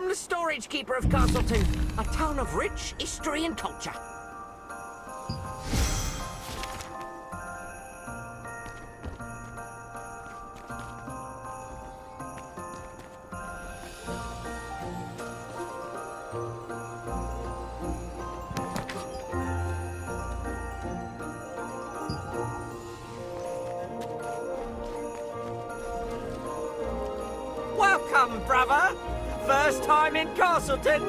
I'm the storage keeper of Castleton, a town of rich history and culture. Welcome, brother. First time in Castleton?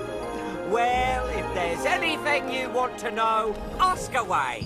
Well, if there's anything you want to know, ask away.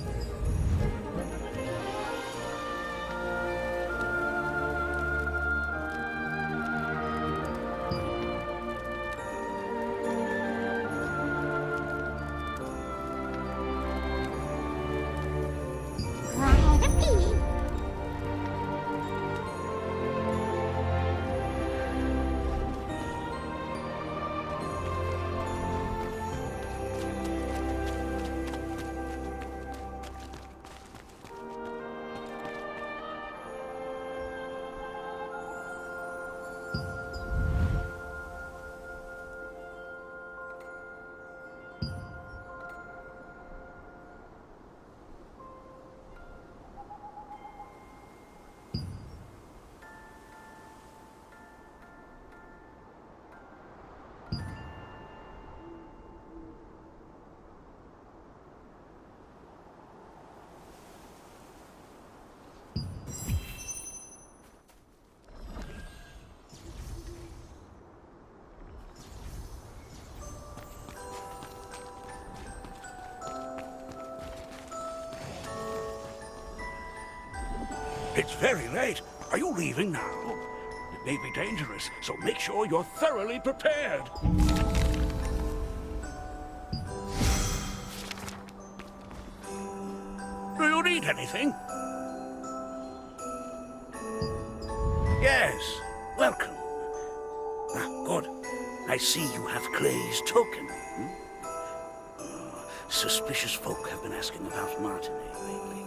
It's very late. Are you leaving now? It may be dangerous, so make sure you're thoroughly prepared. Do you need anything? Yes, welcome. Ah, good. I see you have Clay's token. Suspicious folk have been asking about Martinet lately.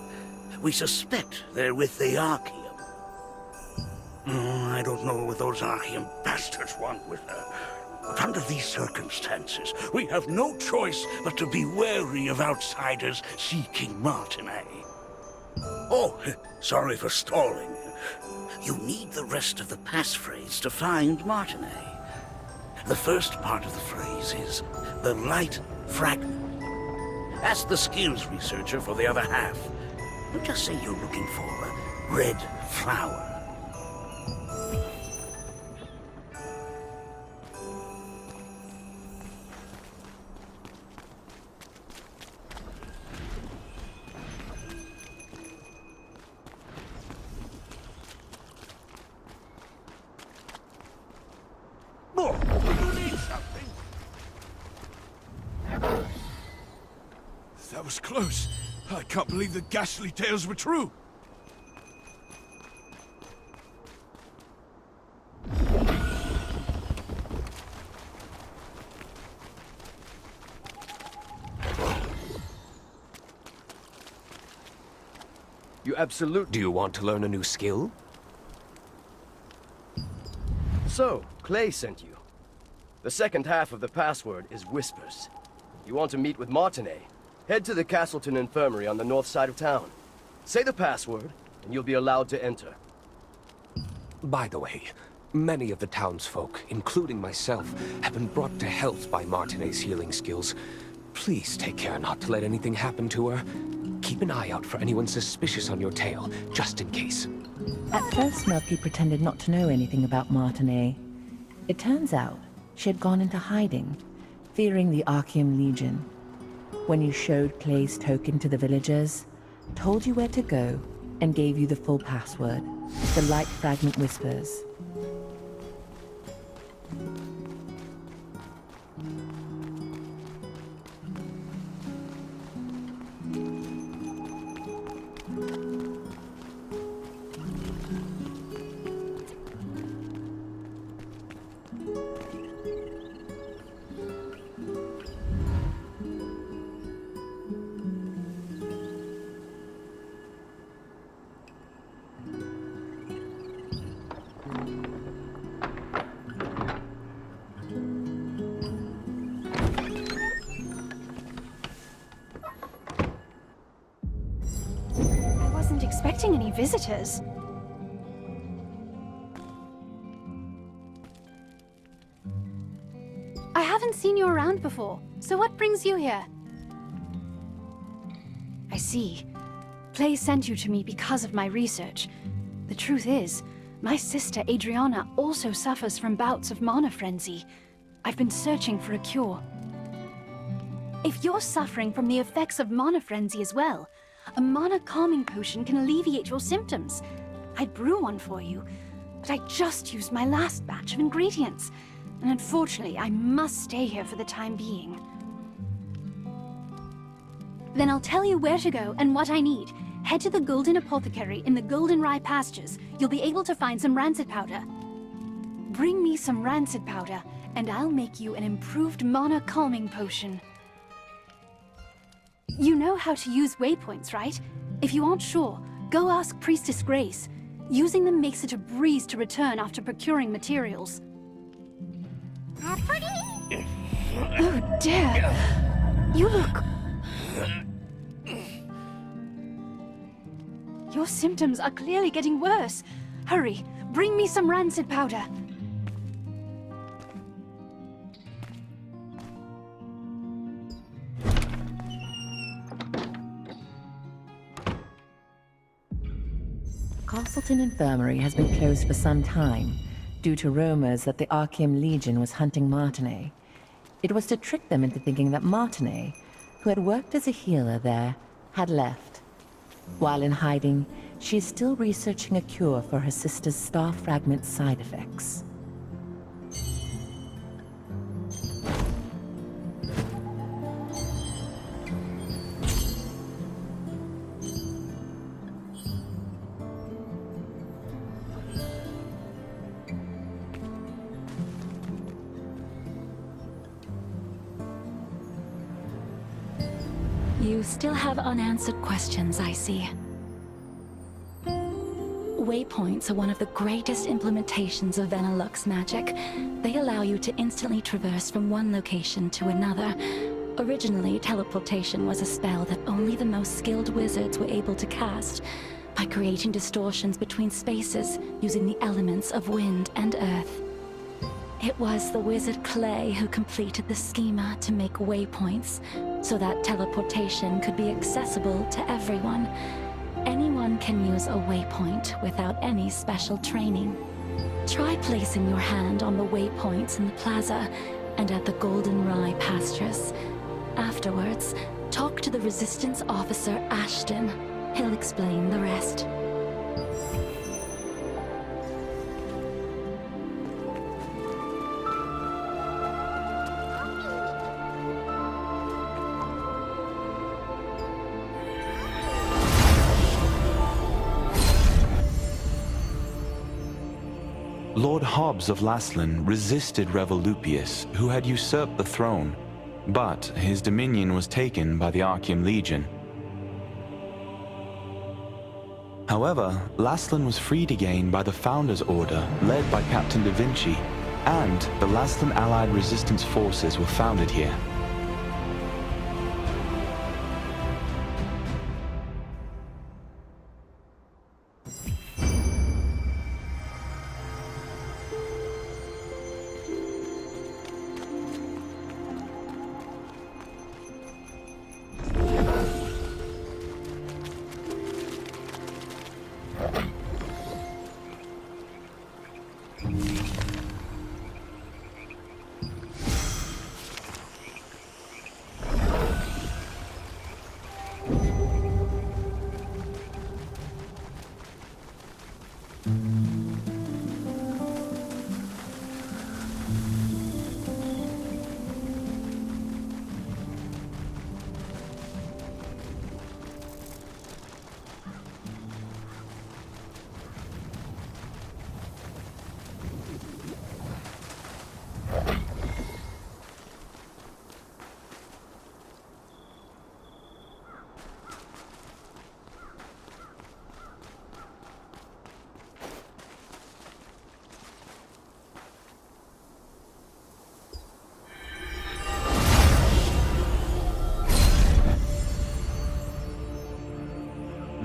We suspect they're with the Archeum. I don't know what those Archeum bastards want with her. But under these circumstances, we have no choice but to be wary of outsiders seeking Martinet. Oh, sorry for stalling. You need the rest of the passphrase to find Martinet. The first part of the phrase is the light fragment. Ask the skills researcher for the other half. Just say you're looking for a red flower. Oh, you need something? That was close. I can't believe the ghastly tales were true. Do you want to learn a new skill? So, Clay sent you. The second half of the password is Whispers. You want to meet with Martinet? Head to the Castleton Infirmary on the north side of town. Say the password, and you'll be allowed to enter. By the way, many of the townsfolk, including myself, have been brought to health by Martinet's healing skills. Please take care not to let anything happen to her. Keep an eye out for anyone suspicious on your tail, just in case. At first, Melky pretended not to know anything about Martinet. It turns out she had gone into hiding, fearing the Archeum Legion. When you showed Clay's token to the villagers, told you where to go, and gave you the full password, the light fragment Whispers. expecting any visitors. I haven't seen you around before, so what brings you here? I see. Clay sent you to me because of my research. The truth is, my sister Adriana also suffers from bouts of mana frenzy. I've been searching for a cure. If you're suffering from the effects of mana frenzy as well, a mana calming potion can alleviate your symptoms. I'd brew one for you, but I just used my last batch of ingredients, and unfortunately I must stay here for the time being. Then I'll tell you where to go and what I need. Head to the Golden Apothecary in the Golden Rye pastures. You'll be able to find some rancid powder. Bring me some rancid powder, and I'll make you an improved mana calming potion. You know how to use waypoints, right? If you aren't sure, go ask Priestess Grace. Using them makes it a breeze to return after procuring materials. Oh dear! You look... Your symptoms are clearly getting worse. Hurry, bring me some rancid powder. Castleton Infirmary has been closed for some time, due to rumors that the Archeum Legion was hunting Martinet. It was to trick them into thinking that Martinet, who had worked as a healer there, had left. While in hiding, she is still researching a cure for her sister's star fragment side effects. You still have unanswered questions, I see. Waypoints are one of the greatest implementations of Venilux magic. They allow you to instantly traverse from one location to another. Originally, teleportation was a spell that only the most skilled wizards were able to cast, by creating distortions between spaces using the elements of wind and earth. It was the wizard Clay who completed the schema to make waypoints, so that teleportation could be accessible to everyone. Anyone can use a waypoint without any special training. Try placing your hand on the waypoints in the plaza and at the Golden Rye pastures. Afterwards, talk to the Resistance officer Ashton. He'll explain the rest. Lord Hobbs of Laslan resisted Revolupius, who had usurped the throne, but his dominion was taken by the Archeum Legion. However, Laslan was freed again by the Founders Order, led by Captain Da Vinci, and the Laslan Allied Resistance forces were founded here.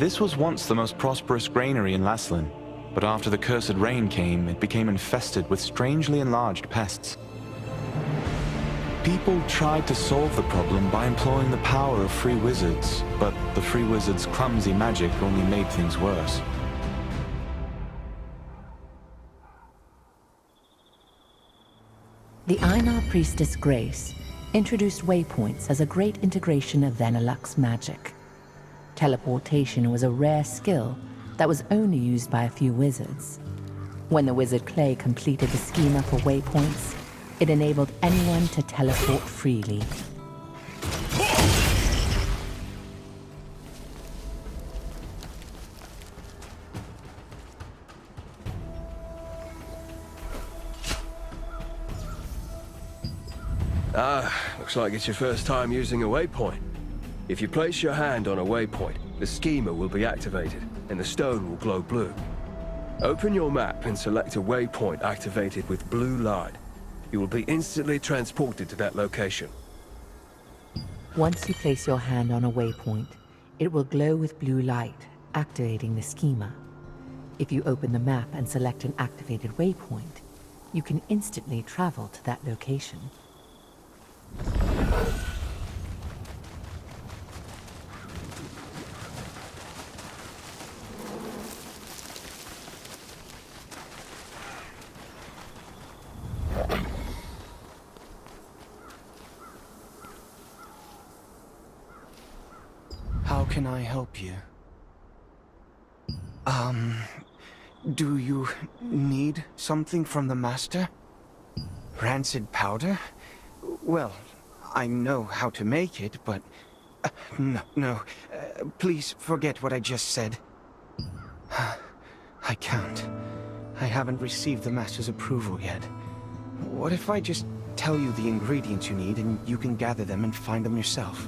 This was once the most prosperous granary in Laslan, but after the cursed rain came, it became infested with strangely enlarged pests. People tried to solve the problem by employing the power of free wizards, but the free wizards' clumsy magic only made things worse. The Einar priestess Grace introduced waypoints as a great integration of Vanillux's magic. Teleportation was a rare skill that was only used by a few wizards. When the wizard Clay completed the schema for waypoints, it enabled anyone to teleport freely. Looks like it's your first time using a waypoint. If you place your hand on a waypoint, the schema will be activated, and the stone will glow blue. Open your map and select a waypoint activated with blue light. You will be instantly transported to that location. Once you place your hand on a waypoint, it will glow with blue light, activating the schema. If you open the map and select an activated waypoint, you can instantly travel to that location. How can I help you? Do you need something from the master? Rancid powder? Well, I know how to make it, but... No. Please forget what I just said. I can't. I haven't received the master's approval yet. What if I just tell you the ingredients you need and you can gather them and find them yourself?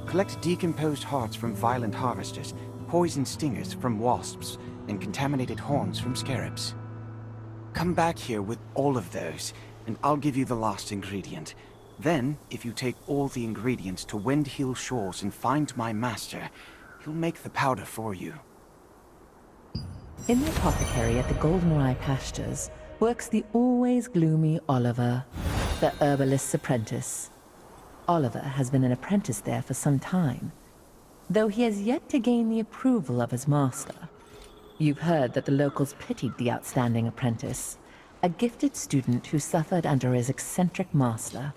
Collect decomposed hearts from violent harvesters, poisoned stingers from wasps, and contaminated horns from scarabs. Come back here with all of those, and I'll give you the last ingredient. Then, if you take all the ingredients to Windhill Shores and find my master, he'll make the powder for you. In the apothecary at the Goldenrye Pastures works the always gloomy Oliver, the herbalist's apprentice. Oliver has been an apprentice there for some time, though he has yet to gain the approval of his master. You've heard that the locals pitied the outstanding apprentice, a gifted student who suffered under his eccentric master.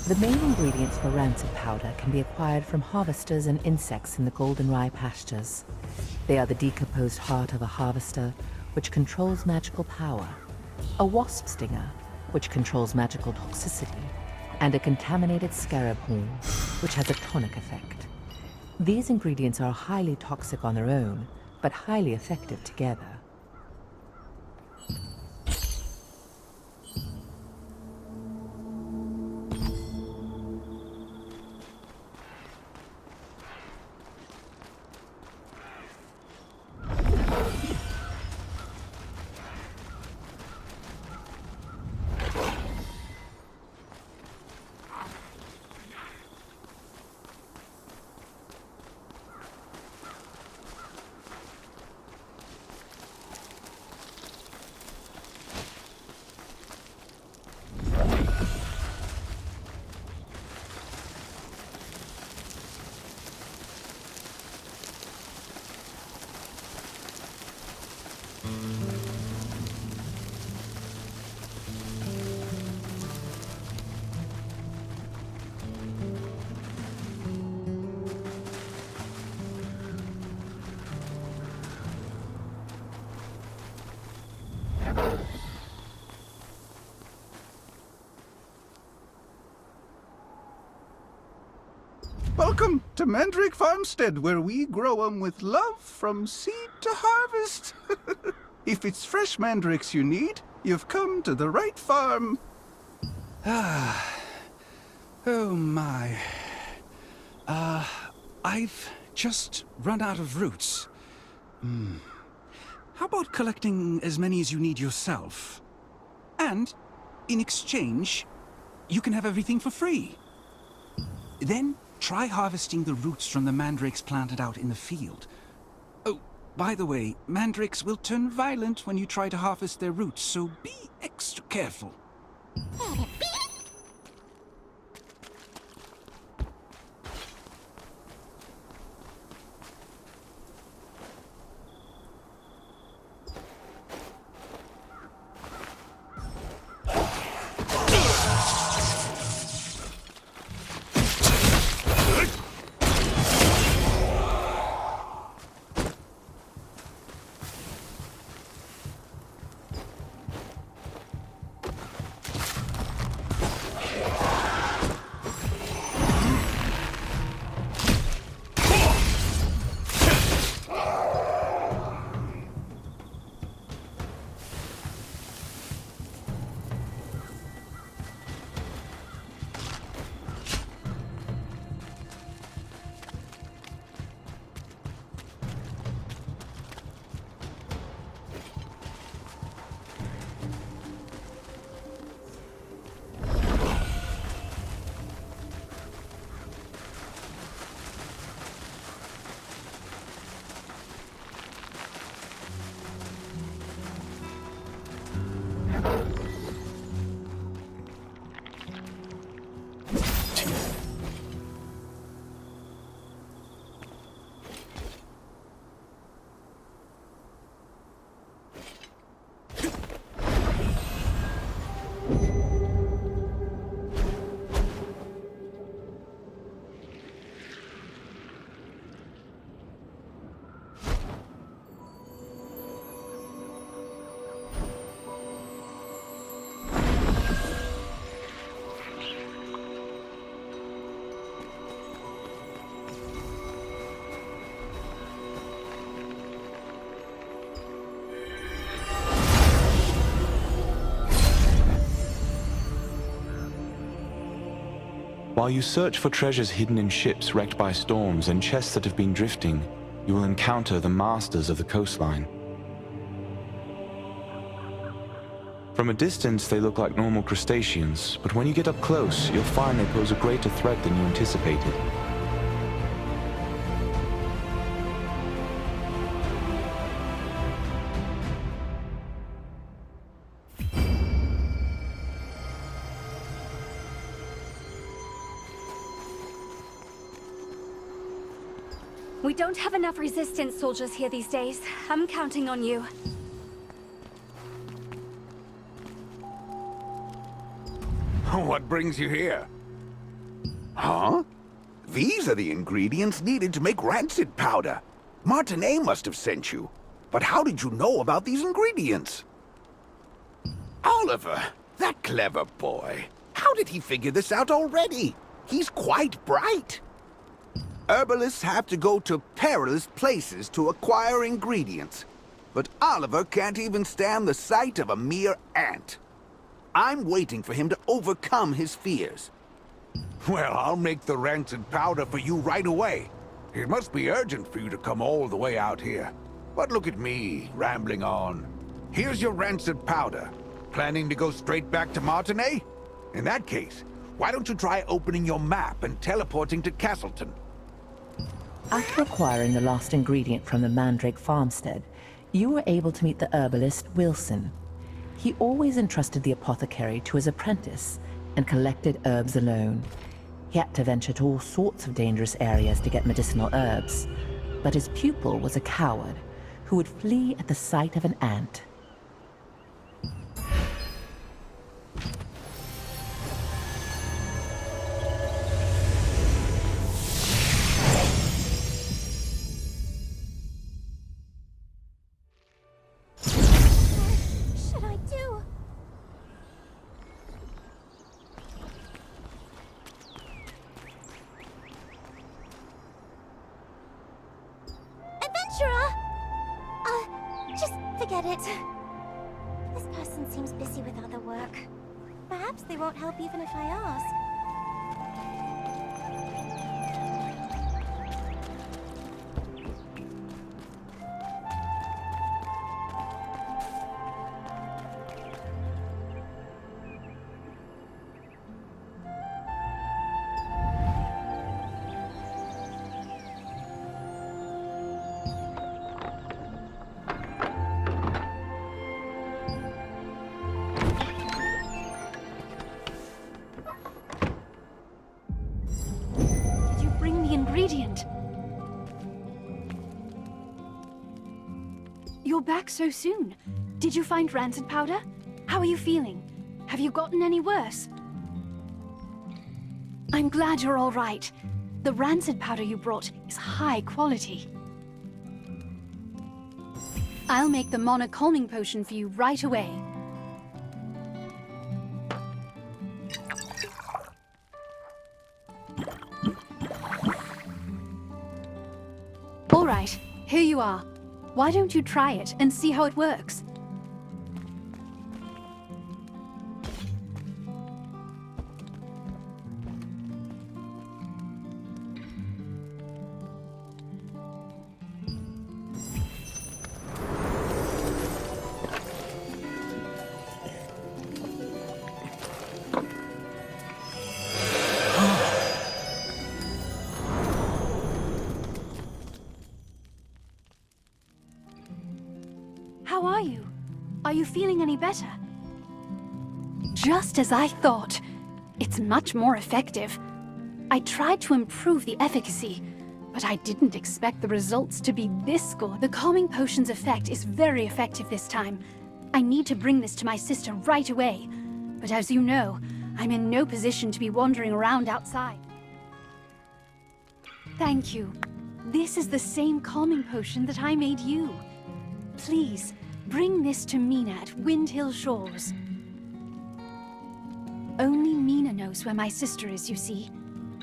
The main ingredients for rancid powder can be acquired from harvesters and insects in the Goldenrye Pastures. They are the decomposed heart of a harvester, which controls magical power, a wasp stinger, which controls magical toxicity, and a contaminated scarab horn, which has a tonic effect. These ingredients are highly toxic on their own, but highly effective together. Welcome to Mandrake Farmstead, where we grow 'em with love from seed to harvest. If it's fresh mandrakes you need, you've come to the right farm. Oh my. I've just run out of roots. How about collecting as many as you need yourself? And, in exchange, you can have everything for free. Then, try harvesting the roots from the mandrakes planted out in the field. Oh, by the way, mandrakes will turn violent when you try to harvest their roots, so be extra careful. While you search for treasures hidden in ships wrecked by storms and chests that have been drifting, you will encounter the masters of the coastline. From a distance, they look like normal crustaceans, but when you get up close, you'll find they pose a greater threat than you anticipated. We don't have enough resistance soldiers here these days. I'm counting on you. What brings you here? Huh? These are the ingredients needed to make rancid powder. Martinet must have sent you. But how did you know about these ingredients? Oliver, that clever boy. How did he figure this out already? He's quite bright. Herbalists have to go to perilous places to acquire ingredients. But Oliver can't even stand the sight of a mere ant. I'm waiting for him to overcome his fears. Well, I'll make the rancid powder for you right away. It must be urgent for you to come all the way out here. But look at me, rambling on. Here's your rancid powder. Planning to go straight back to Martinet? In that case, why don't you try opening your map and teleporting to Castleton? After acquiring the last ingredient from the Mandrake farmstead, you were able to meet the herbalist Wilson. He always entrusted the apothecary to his apprentice and collected herbs alone. He had to venture to all sorts of dangerous areas to get medicinal herbs, but his pupil was a coward who would flee at the sight of an ant. forget it. This person seems busy with other work. Perhaps they won't help even if I ask. Ingredient. You're back so soon. Did you find rancid powder? How are you feeling? Have you gotten any worse? I'm glad you're all right. The rancid powder you brought is high quality. I'll make the mana calming potion for you right away. All right, here you are. Why don't you try it and see how it works? How are you? Are you feeling any better? Just as I thought. It's much more effective. I tried to improve the efficacy, but I didn't expect the results to be this good. The calming potion's effect is very effective this time. I need to bring this to my sister right away. But as you know, I'm in no position to be wandering around outside. Thank you. This is the same calming potion that I made you. Please, bring this to Mina at Windhill Shores. Only Mina knows where my sister is, you see.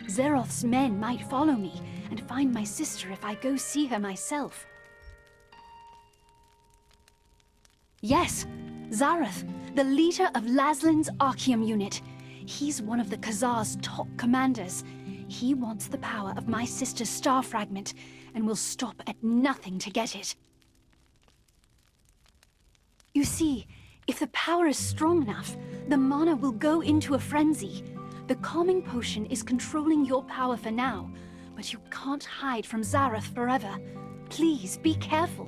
Zeroth's men might follow me and find my sister if I go see her myself. Yes, Zareth, the leader of Laslin's Archeum unit. He's one of the Khazar's top commanders. He wants the power of my sister's star fragment and will stop at nothing to get it. You see, if the power is strong enough, the mana will go into a frenzy. The calming potion is controlling your power for now, but you can't hide from Zareth forever. Please, be careful.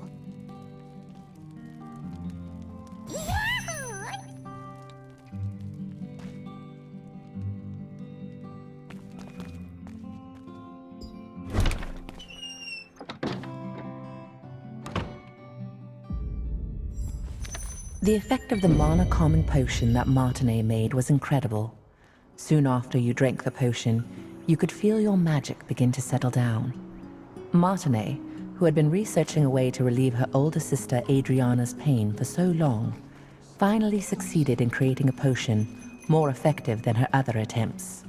The effect of the mana calming potion that Martinet made was incredible. Soon after you drank the potion, you could feel your magic begin to settle down. Martinet, who had been researching a way to relieve her older sister Adriana's pain for so long, finally succeeded in creating a potion more effective than her other attempts.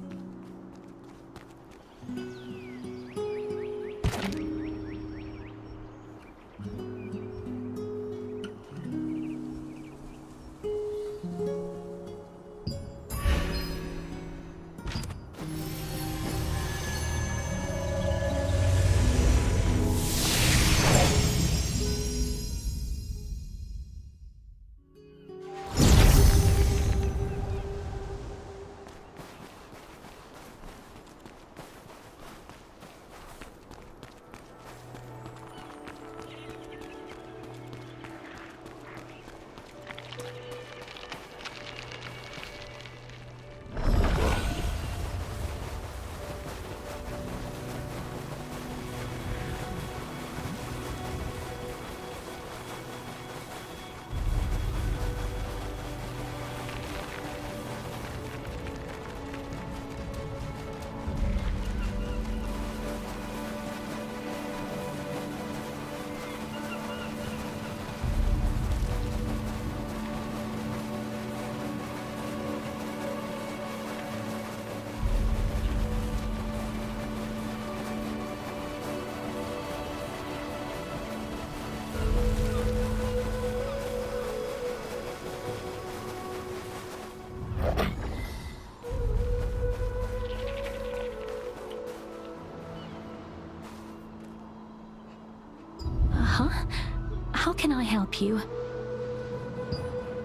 can I help you?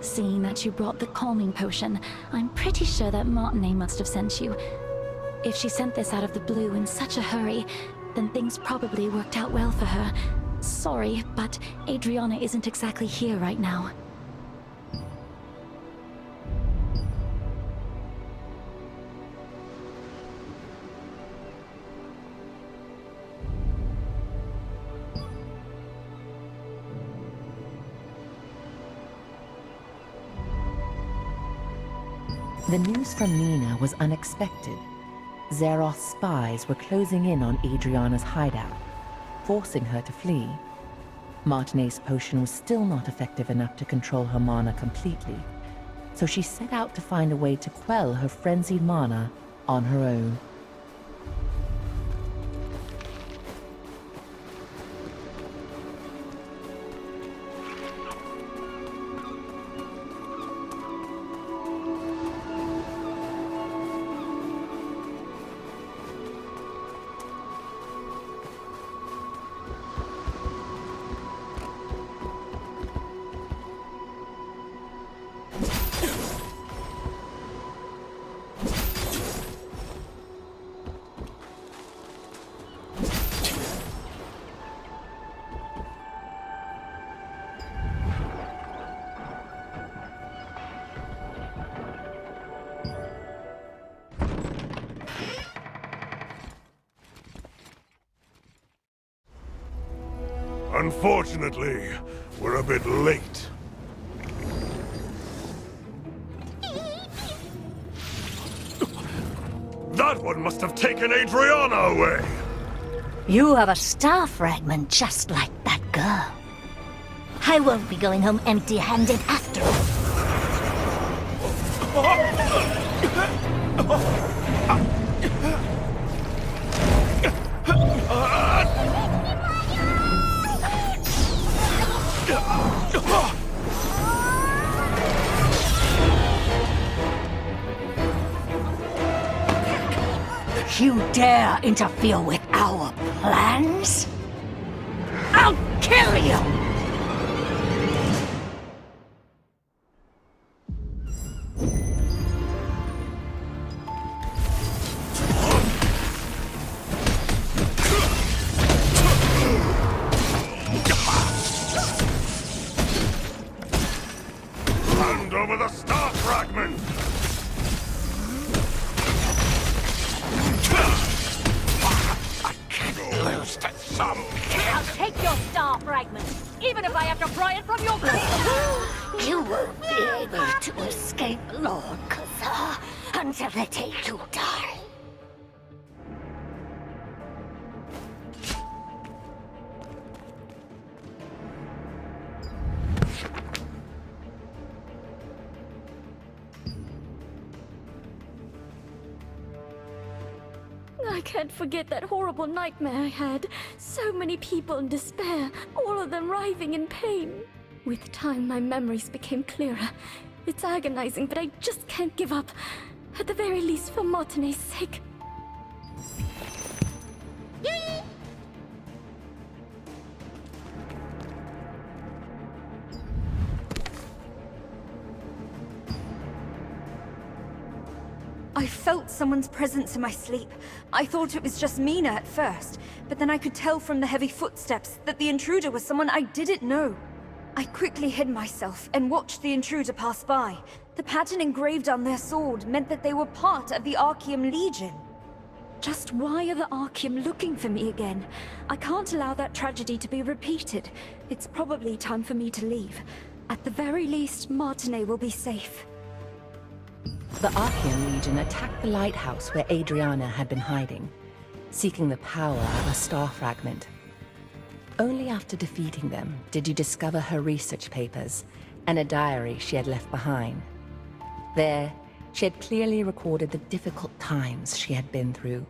Seeing that you brought the calming potion, I'm pretty sure that Martinet must have sent you. If she sent this out of the blue in such a hurry, then things probably worked out well for her. Sorry, but Adriana isn't exactly here right now. The news from Nina was unexpected. Zeroth's spies were closing in on Adriana's hideout, forcing her to flee. Martinet's potion was still not effective enough to control her mana completely, so she set out to find a way to quell her frenzied mana on her own. Unfortunately, we're a bit late. That one must have taken Adriana away! You have a star fragment just like that girl. I won't be going home empty-handed after all. You dare interfere with our plans? I'll kill you! Hand over the star fragment! I'll take your star fragment, even if I have to pry it from your grave. You won't be able to escape Lord Casill until the day you die. I can't forget that horrible nightmare I had. So many people in despair, all of them writhing in pain. With time, my memories became clearer. It's agonizing, but I just can't give up. At the very least, for Martinet's sake. I felt someone's presence in my sleep. I thought it was just Mina at first, but then I could tell from the heavy footsteps that the intruder was someone I didn't know. I quickly hid myself and watched the intruder pass by. The pattern engraved on their sword meant that they were part of the Archeum Legion. Just why are the Archeum looking for me again? I can't allow that tragedy to be repeated. It's probably time for me to leave. At the very least, Martinet will be safe. The Archeum Legion attacked the lighthouse where Adriana had been hiding, seeking the power of a star fragment. Only after defeating them did you discover her research papers and a diary she had left behind. There, she had clearly recorded the difficult times she had been through.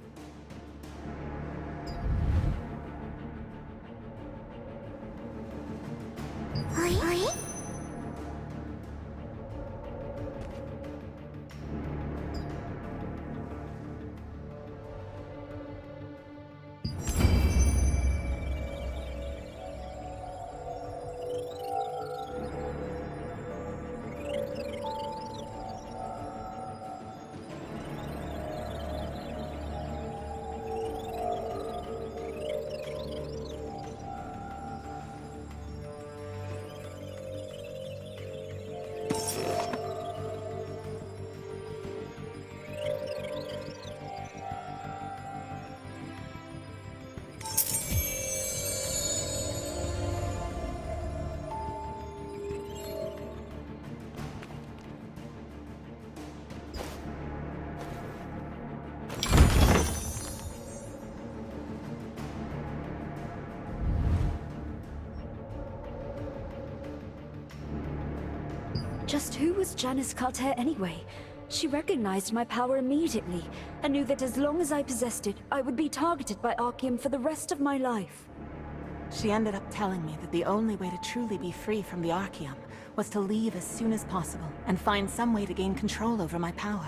Just who was Janice Carter anyway? She recognized my power immediately, and knew that as long as I possessed it, I would be targeted by Arceum for the rest of my life. She ended up telling me that the only way to truly be free from the Arceum was to leave as soon as possible, and find some way to gain control over my power.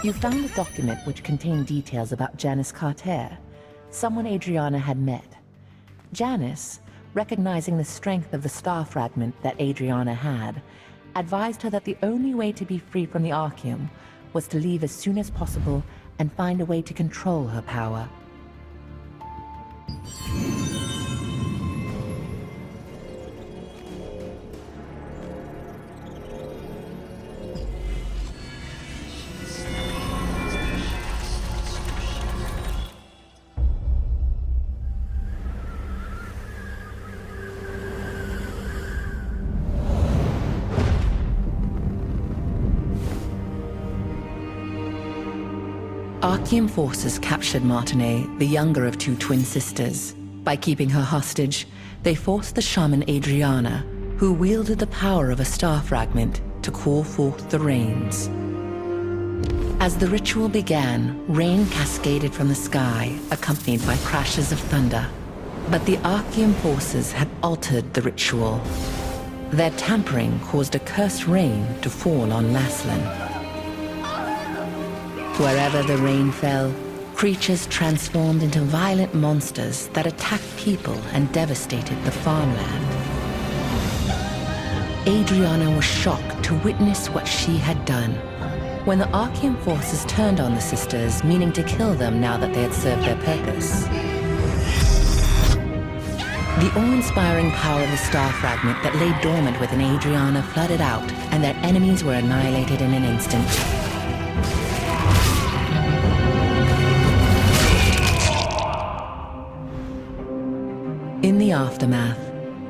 You found a document which contained details about Janice Carter, someone Adriana had met. Janice, recognizing the strength of the star fragment that Adriana had, advised her that the only way to be free from the Arceum was to leave as soon as possible and find a way to control her power. Arceum forces captured Martinet, the younger of two twin sisters. By keeping her hostage, they forced the shaman Adriana, who wielded the power of a star fragment, to call forth the rains. As the ritual began, rain cascaded from the sky, accompanied by crashes of thunder. But the Arceum forces had altered the ritual. Their tampering caused a cursed rain to fall on Laslan. Wherever the rain fell, creatures transformed into violent monsters that attacked people and devastated the farmland. Adriana was shocked to witness what she had done. When the Arceum forces turned on the sisters, meaning to kill them now that they had served their purpose. The awe-inspiring power of the star fragment that lay dormant within Adriana flooded out, and their enemies were annihilated in an instant. In the aftermath,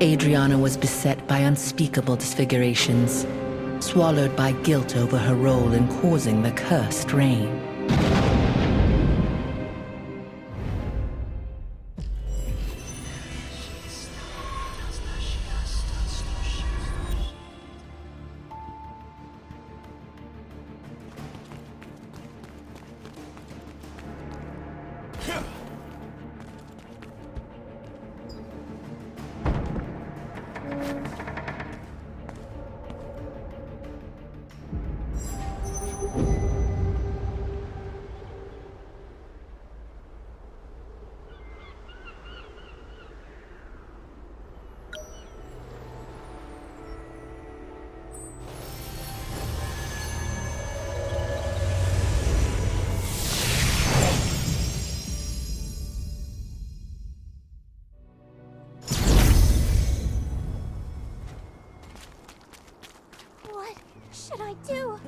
Adriana was beset by unspeakable disfigurations, swallowed by guilt over her role in causing the cursed rain. What should I do?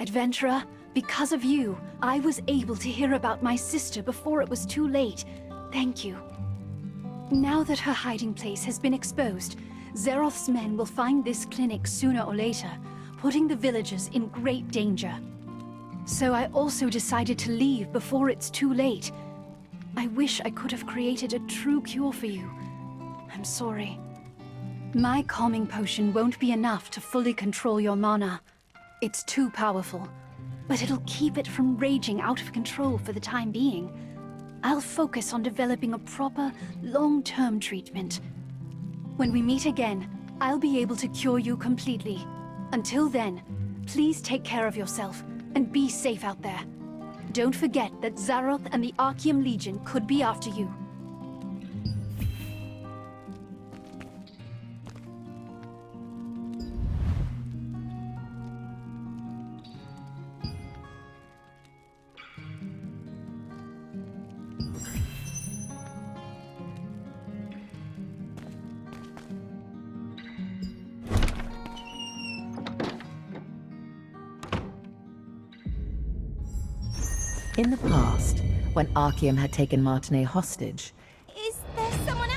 Adventurer, because of you, I was able to hear about my sister before it was too late. Thank you. Now that her hiding place has been exposed, Zeroth's men will find this clinic sooner or later, putting the villagers in great danger. So I also decided to leave before it's too late. I wish I could have created a true cure for you. I'm sorry. My calming potion won't be enough to fully control your mana. It's too powerful, but it'll keep it from raging out of control for the time being. I'll focus on developing a proper, long-term treatment. When we meet again, I'll be able to cure you completely. Until then, please take care of yourself. and be safe out there. Don't forget that Zaroth and the Archeum Legion could be after you. In the past, when Archeum had taken Martinet hostage, Is there someone